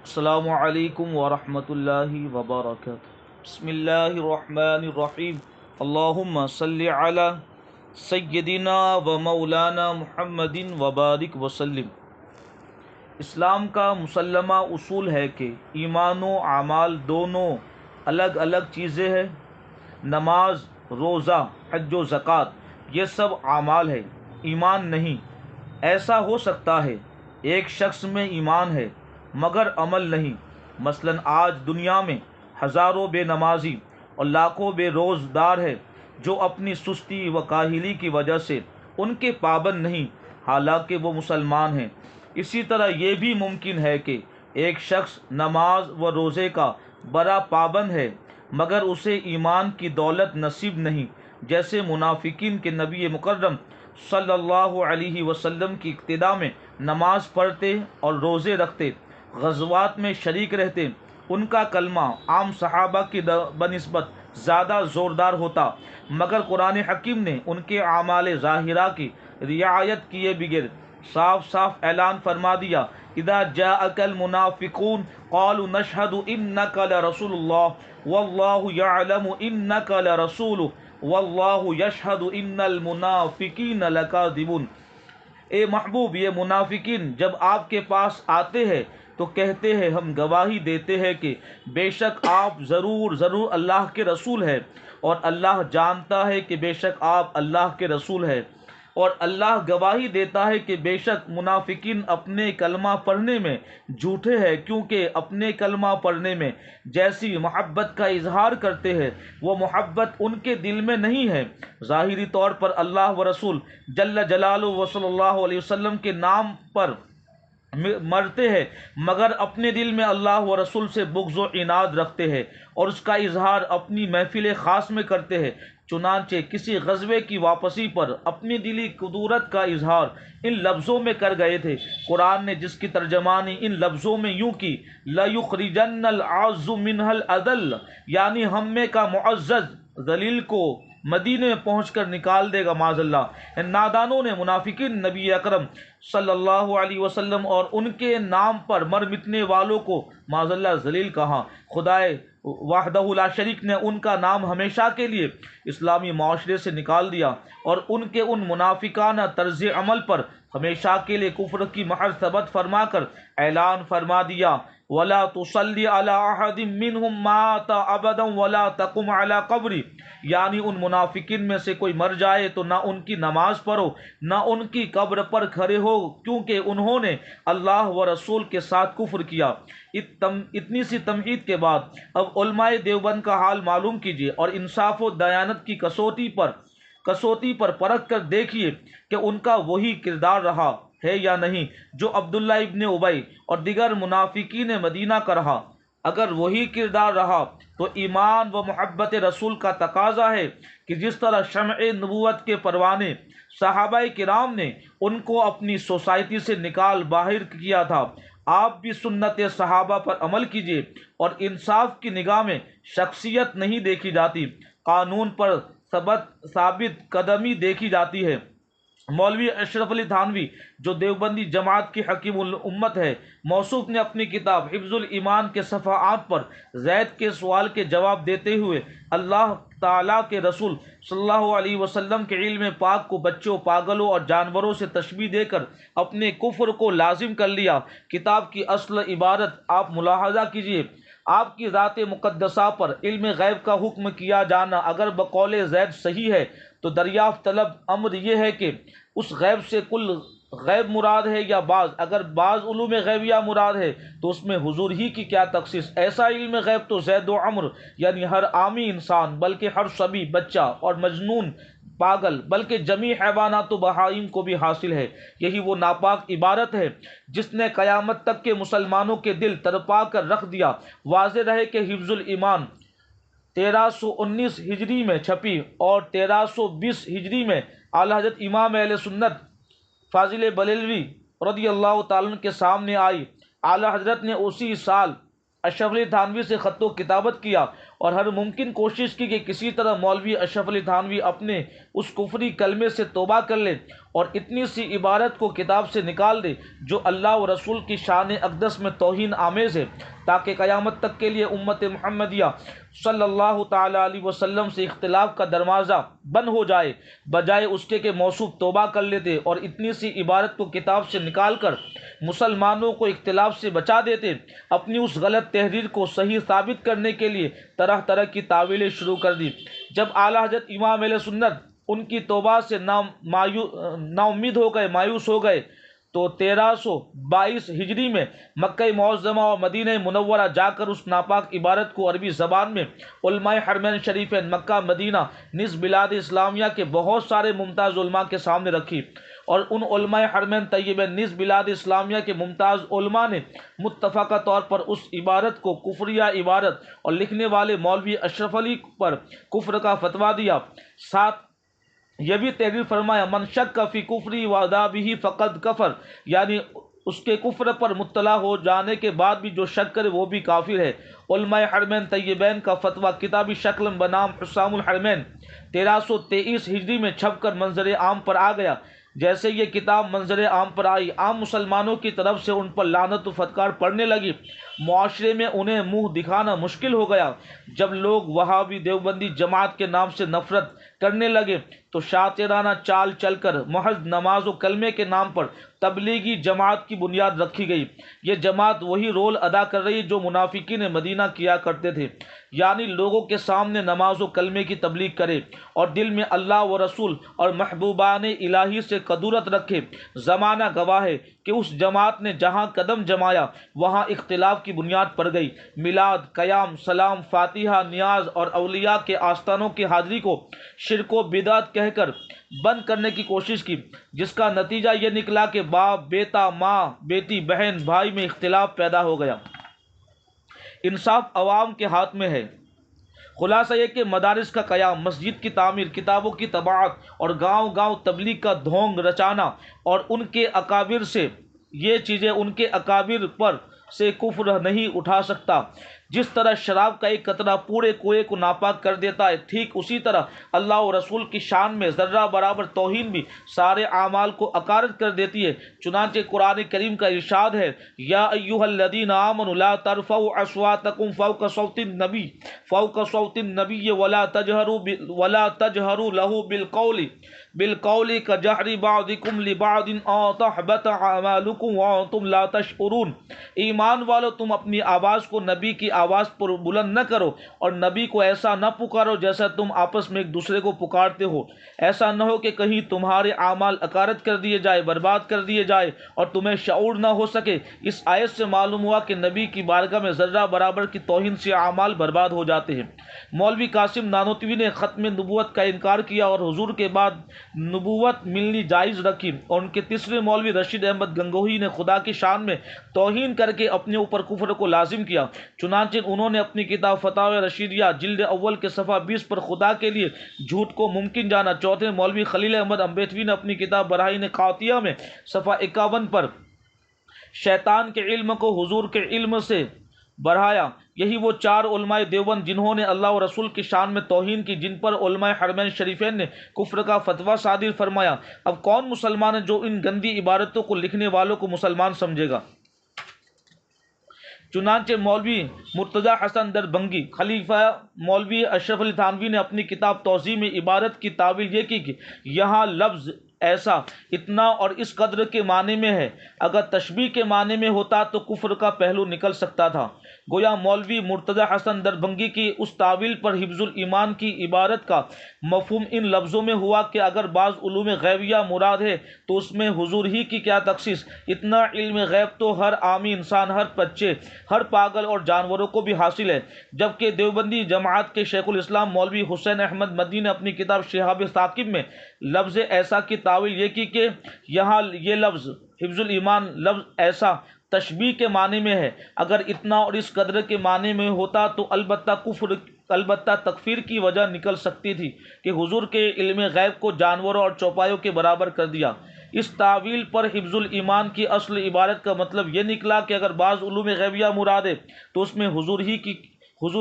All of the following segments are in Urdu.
السلام علیکم ورحمۃ اللہ وبرکاتہ۔ بسم اللہ الرحمن الرحیم۔ اللہم صلی علی سیدنا و مولانا محمد وبارک وسلم۔ اسلام کا مسلمہ اصول ہے کہ ایمان و اعمال دونوں الگ الگ چیزیں ہیں۔ نماز، روزہ، حج و زکوٰۃ یہ سب اعمال ہے، ایمان نہیں۔ ایسا ہو سکتا ہے ایک شخص میں ایمان ہے مگر عمل نہیں۔ مثلا آج دنیا میں ہزاروں بے نمازی اور لاکھوں بے روزدار ہیں جو اپنی سستی و کاہلی کی وجہ سے ان کے پابند نہیں، حالانکہ وہ مسلمان ہیں۔ اسی طرح یہ بھی ممکن ہے کہ ایک شخص نماز و روزے کا بڑا پابند ہے مگر اسے ایمان کی دولت نصیب نہیں، جیسے منافقین کے نبی مکرم صلی اللہ علیہ وسلم کی اقتداء میں نماز پڑھتے اور روزے رکھتے، غزوات میں شریک رہتے، ان کا کلمہ عام صحابہ کی بنسبت زیادہ زوردار ہوتا، مگر قرآن حکیم نے ان کے اعمال ظاہرہ کی رعایت کیے بغیر صاف صاف اعلان فرما دیا، اذا جاءک المنافقون قالوا نشهد انک لرسول اللہ واللہ یعلم انک لرسولہ واللہ یشہد ان المنافقین لکاذبون۔ اے محبوب، یہ منافقین جب آپ کے پاس آتے ہیں تو کہتے ہیں ہم گواہی دیتے ہیں کہ بے شک آپ ضرور اللہ کے رسول ہیں، اور اللہ جانتا ہے کہ بے شک آپ اللہ کے رسول ہیں، اور اللہ گواہی دیتا ہے کہ بے شک منافقین اپنے کلمہ پڑھنے میں جھوٹے ہیں، کیونکہ اپنے کلمہ پڑھنے میں جیسی محبت کا اظہار کرتے ہیں وہ محبت ان کے دل میں نہیں ہے۔ ظاہری طور پر اللہ و رسول جل جلالہ و صلی اللہ علیہ وسلم کے نام پر مرتے ہیں، مگر اپنے دل میں اللہ و رسول سے بغض و عناد رکھتے ہیں اور اس کا اظہار اپنی محفل خاص میں کرتے ہیں۔ چنانچہ کسی غزوے کی واپسی پر اپنی دلی قدورت کا اظہار ان لفظوں میں کر گئے تھے۔ قرآن نے جس کی ترجمانی ان لفظوں میں یوں کی، لَيُخْرِجَنَّ الْأَعَزُّ مِنْهَا الْأَذَلَّ، یعنی ہم میں کا معزز ذلیل کو مدینے میں پہنچ کر نکال دے گا معاذ اللہ۔ ان نادانوں نے منافقین نبی اکرم صلی اللہ علیہ وسلم اور ان کے نام پر مر مٹنے والوں کو معاذ اللہ ذلیل کہا۔ خدائے وحدہ لا شریک نے ان کا نام ہمیشہ کے لیے اسلامی معاشرے سے نکال دیا اور ان کے ان منافقانہ طرز عمل پر ہمیشہ کے لیے کفر کی مہر ثبت فرما کر اعلان فرما دیا، وَلَا تُصَلِّ عَلَىٰ أَحَدٍ مِّنْهُمْ مَاتَ أَبَدًا وَلَا تَقُمْ عَلَىٰ قَبْرِهِ، یعنی ان منافقین میں سے کوئی مر جائے تو نہ ان کی نماز پڑھو نہ ان کی قبر پر کھڑے ہو، کیونکہ انہوں نے اللہ و رسول کے ساتھ کفر کیا۔ اتنی سی تمہید کے بعد اب علماء دیوبند کا حال معلوم کیجیے اور انصاف و دیانت کی کسوٹی پر پرکھ کر دیکھیے کہ ان کا وہی کردار رہا ہے یا نہیں جو عبداللہ ابن ابی اور دیگر منافقین مدینہ کا رہا۔ اگر وہی کردار رہا تو ایمان و محبت رسول کا تقاضا ہے کہ جس طرح شمع نبوت کے پروانے صحابہ کرام نے ان کو اپنی سوسائٹی سے نکال باہر کیا تھا، آپ بھی سنت صحابہ پر عمل کیجیے، اور انصاف کی نگاہ میں شخصیت نہیں دیکھی جاتی، قانون پر ثابت قدمی دیکھی جاتی ہے۔ مولوی اشرف علی تھانوی جو دیوبندی جماعت کی حکیم الامت ہے، موصوف نے اپنی کتاب حفظ الایمان کے صفحات پر زید کے سوال کے جواب دیتے ہوئے اللہ تعالیٰ کے رسول صلی اللہ علیہ وسلم کے علم پاک کو بچوں، پاگلوں اور جانوروں سے تشبیہ دے کر اپنے کفر کو لازم کر لیا۔ کتاب کی اصل عبارت آپ ملاحظہ کیجیے، آپ کی ذات مقدسہ پر علم غیب کا حکم کیا جانا اگر بقول زید صحیح ہے تو دریافت طلب امر یہ ہے کہ اس غیب سے کل غیب مراد ہے یا بعض؟ اگر بعض علوم غیبیہ مراد ہے تو اس میں حضور ہی کی کیا تخصیص؟ ایسا علم غیب تو زید و عمر یعنی ہر عامی انسان، بلکہ ہر صبی، بچہ اور مجنون، پاگل، بلکہ جمیع حیوانات و بہائم کو بھی حاصل ہے۔ یہی وہ ناپاک عبارت ہے جس نے قیامت تک کے مسلمانوں کے دل تڑپا کر رکھ دیا۔ واضح رہے کہ حفظ الایمان 1319 ہجری میں چھپی اور 1320 ہجری میں اعلیٰ حضرت امام اہل سنت فاضل بریلوی رضی اللہ تعالیٰ عنہ کے سامنے آئی۔ اعلیٰ حضرت نے اسی سال اشرف علی تھانوی سے خط و کتابت کیا اور ہر ممکن کوشش کی کہ کسی طرح مولوی اشرف علی تھانوی اپنے اس کفری کلمے سے توبہ کر لے اور اتنی سی عبارت کو کتاب سے نکال دے جو اللہ و رسول کی شان اقدس میں توہین آمیز ہے، تاکہ قیامت تک کے لیے امت محمدیہ صلی اللہ تعالی علیہ وسلم سے اختلاف کا دروازہ بند ہو جائے، بجائے اس کے کہ موصوف توبہ کر لیتے اور اتنی سی عبارت کو کتاب سے نکال کر مسلمانوں کو اختلاف سے بچا دیتے۔ اپنی اس غلط تحریر کو صحیح ثابت کرنے کے لیے طرح طرح کی تعویلیں شروع کر دی۔ جب اعلیٰ حضرت امام اہل سنت ان کی توبہ سے نا امید ہو گئے، مایوس ہو گئے، تو 1322 ہجری میں مکہ معظمہ اور مدینہ منورہ جا کر اس ناپاک عبارت کو عربی زبان میں علماء حرمین شریفین مکہ مدینہ نز بلاد اسلامیہ کے بہت سارے ممتاز علماء کے سامنے رکھی، اور ان علماء حرمین طیبین نز بلاد اسلامیہ کے ممتاز علماء نے متفقہ طور پر اس عبارت کو کفریہ عبارت اور لکھنے والے مولوی اشرف علی پر کفر کا فتویٰ دیا۔ ساتھ یہ بھی تحریر فرمایا من شک فی کفری وعذابہ فقد کفر، یعنی اس کے کفر پر مطلع ہو جانے کے بعد بھی جو شک کرے وہ بھی کافر ہے۔ علماء حرمین طیبین کا فتویٰ کتابی شکل بنام حسام الحرمین 1323 ہجری میں چھپ کر منظر عام پر آ گیا۔ جیسے یہ کتاب منظر عام پر آئی، عام مسلمانوں کی طرف سے ان پر لعنت و پھٹکار پڑنے لگی، معاشرے میں انہیں منہ دکھانا مشکل ہو گیا۔ جب لوگ وہابی دیوبندی جماعت کے نام سے نفرت کرنے لگے تو شاطرانہ چال چل کر محض نماز و کلمے کے نام پر تبلیغی جماعت کی بنیاد رکھی گئی۔ یہ جماعت وہی رول ادا کر رہی جو منافقین مدینہ کیا کرتے تھے، یعنی لوگوں کے سامنے نماز و کلمے کی تبلیغ کرے اور دل میں اللہ و رسول اور محبوبان الہی سے کدورت رکھے۔ زمانہ گواہ ہے کہ اس جماعت نے جہاں قدم جمایا وہاں اختلاف کی بنیاد پڑ گئی۔ میلاد، قیام، سلام، فاتحہ، نیاز اور اولیاء کے آستانوں کی حاضری کو شرک و بدعت کہہ کر بند کرنے کی کوشش کی، جس کا نتیجہ یہ نکلا کہ باپ بیٹا، ماں بیٹی، بہن بھائی میں اختلاف پیدا ہو گیا۔ انصاف عوام کے ہاتھ میں ہے۔ خلاصہ یہ کہ مدارس کا قیام، مسجد کی تعمیر، کتابوں کی طباعت اور گاؤں گاؤں تبلیغ کا ڈھونگ رچانا اور ان کے اکابر سے یہ چیزیں ان کے اکابر پر سے کفر نہیں اٹھا سکتا۔ جس طرح شراب کا ایک قطرہ پورے کنویں کو ناپاک کر دیتا ہے، ٹھیک اسی طرح اللہ و رسول کی شان میں ذرہ برابر توہین بھی سارے اعمال کو اکارت کر دیتی ہے۔ چنانچہ قرآن کریم کا ارشاد ہے یا ایھا الذین آمنوا لا ترفعوا اصواتکم فوق صوت النبی ولا تجہروا له بالقول کجہر بعضکم لبعض ان تحبط اعمالکم وانتم لا تشعرون۔ ایمان والو، تم اپنی آواز کو نبی کی آواز پر بلند نہ کرو اور نبی کو ایسا نہ پکارو جیسا تم آپس میں ایک دوسرے کو پکارتے ہو۔ ایسا نہ ہو کہ کہیں تمہارے اعمال اکارت کر دیے جائے، برباد کر دیے جائے اور تمہیں شعور نہ ہو سکے۔ اس آیت سے معلوم ہوا کہ نبی کی بارگاہ میں ذرہ برابر کی توہین سے اعمال برباد ہو جاتے ہیں۔ مولوی قاسم نانوتوی نے ختم نبوت کا انکار کیا اور حضور کے بعد نبوت ملنی جائز رکھی، اور ان کے تیسرے مولوی رشید احمد گنگوہی نے خدا کی شان میں توہین کر کے اپنے اوپر کفر کو لازم کیا۔ چنانچہ انہوں نے اپنی کتاب فتاوی رشیدیہ جلد اول کے صفحہ 20 پر خدا کے لیے جھوٹ کو ممکن جانا۔ چوتھے مولوی خلیل احمد امبیٹوی نے اپنی کتاب براہین قاطعہ میں صفحہ 51 پر شیطان کے علم کو حضور کے علم سے بڑھایا۔ یہی وہ چار علماء دیوبند جنہوں نے اللہ و رسول کی شان میں توہین کی، جن پر علماء حرمین شریفین نے کفر کا فتویٰ صادر فرمایا۔ اب کون مسلمان ہے جو ان گندی عبارتوں کو لکھنے والوں کو مسلمان سمجھے گا؟ چنانچہ مولوی مرتضیٰ حسن دربھنگی خلیفہ مولوی اشرف علی تھانوی نے اپنی کتاب توضیح عبارت کی تعویل یہ کی کہ یہاں لفظ ایسا، اتنا اور اس قدر کے معنی میں ہے۔ اگر تشبیہ کے معنی میں ہوتا تو کفر کا پہلو نکل سکتا تھا۔ گویا مولوی مرتضیٰ حسن دربھنگی کی اس تعویل پر حفظ الایمان کی عبارت کا مفہوم ان لفظوں میں ہوا کہ اگر بعض علوم غیبیہ مراد ہے تو اس میں حضور ہی کی کیا تخصیص؟ اتنا علم غیب تو ہر عامی انسان، ہر بچے، ہر پاگل اور جانوروں کو بھی حاصل ہے۔ جبکہ دیوبندی جماعت کے شیخ الاسلام مولوی حسین احمد مدنی نے اپنی کتاب شہاب ثاقب میں لفظ ایسا کی تعویل یہ کی کہ یہاں یہ لفظ حفظ الایمان لفظ ایسا تشبیہ کے معنی میں ہے۔ اگر اتنا اور اس قدر کے معنی میں ہوتا تو البتہ تکفیر کی وجہ نکل سکتی تھی کہ حضور کے علم غیب کو جانوروں اور چوپایوں کے برابر کر دیا۔ اس تعویل پر حفظ الایمان کی اصل عبارت کا مطلب یہ نکلا کہ اگر بعض علوم غیبیہ مراد ہے تو اس میں حضور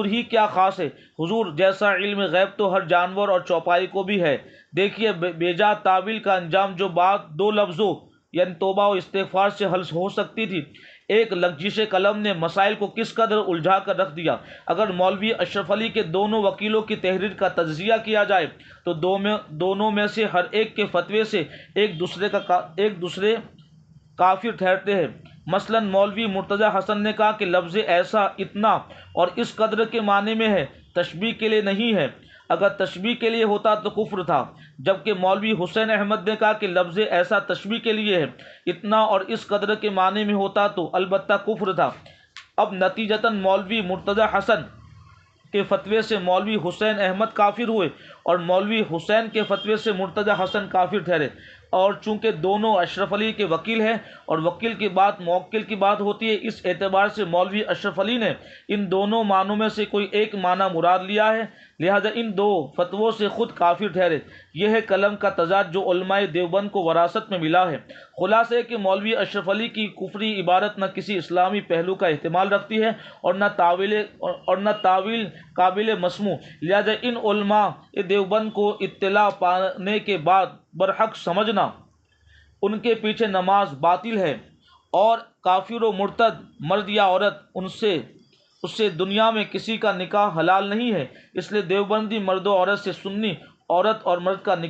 ہی کیا خاص ہے؟ حضور جیسا علم غیب تو ہر جانور اور چوپائی کو بھی ہے۔ دیکھیے بیجا تعویل کا انجام جو بات دو لفظوں یعنی توبہ و استغفار سے حل ہو سکتی تھی، ایک لغزش قلم نے مسائل کو کس قدر الجھا کر رکھ دیا۔ اگر مولوی اشرف علی کے دونوں وکیلوں کی تحریر کا تجزیہ کیا جائے تو دونوں میں سے ہر ایک کے فتوے سے ایک دوسرے کافر ٹھہرتے ہیں۔ مثلا مولوی مرتضی حسن نے کہا کہ لفظ ایسا اتنا اور اس قدر کے معنی میں ہے، تشبیہ کے لیے نہیں ہے۔ اگر تشبیہ کے لیے ہوتا تو کفر تھا، جبکہ مولوی حسین احمد نے کہا کہ لفظ ایسا تشبیہ کے لیے ہے، اتنا اور اس قدر کے معنی میں ہوتا تو البتہ کفر تھا۔ اب نتیجتاً مولوی مرتضی حسن کے فتوے سے مولوی حسین احمد کافر ہوئے اور مولوی حسین کے فتوے سے مرتضی حسن کافر ٹھہرے، اور چونکہ دونوں اشرف علی کے وکیل ہیں اور وکیل کی بات موکل کی بات ہوتی ہے، اس اعتبار سے مولوی اشرف علی نے ان دونوں معنوں میں سے کوئی ایک معنی مراد لیا ہے، لہذا ان دو فتووں سے خود کافر ٹھہرے۔ یہ ہے کلم کا تضاد جو علماء دیوبند کو وراثت میں ملا ہے۔ خلاصہ ہے کہ مولوی اشرف علی کی کفری عبارت نہ کسی اسلامی پہلو کا احتمال رکھتی ہے اور نہ تعویل قابل مسموع، لہذا ان علماء دیوبند کو اطلاع پانے کے بعد برحق سمجھنا ان کے پیچھے نماز باطل ہے، اور کافر و مرتد مرد یا عورت اس سے دنیا میں کسی کا نکاح حلال نہیں ہے۔ اس لیے دیوبندی مرد و عورت سے سنی عورت اور مرد کا نکاح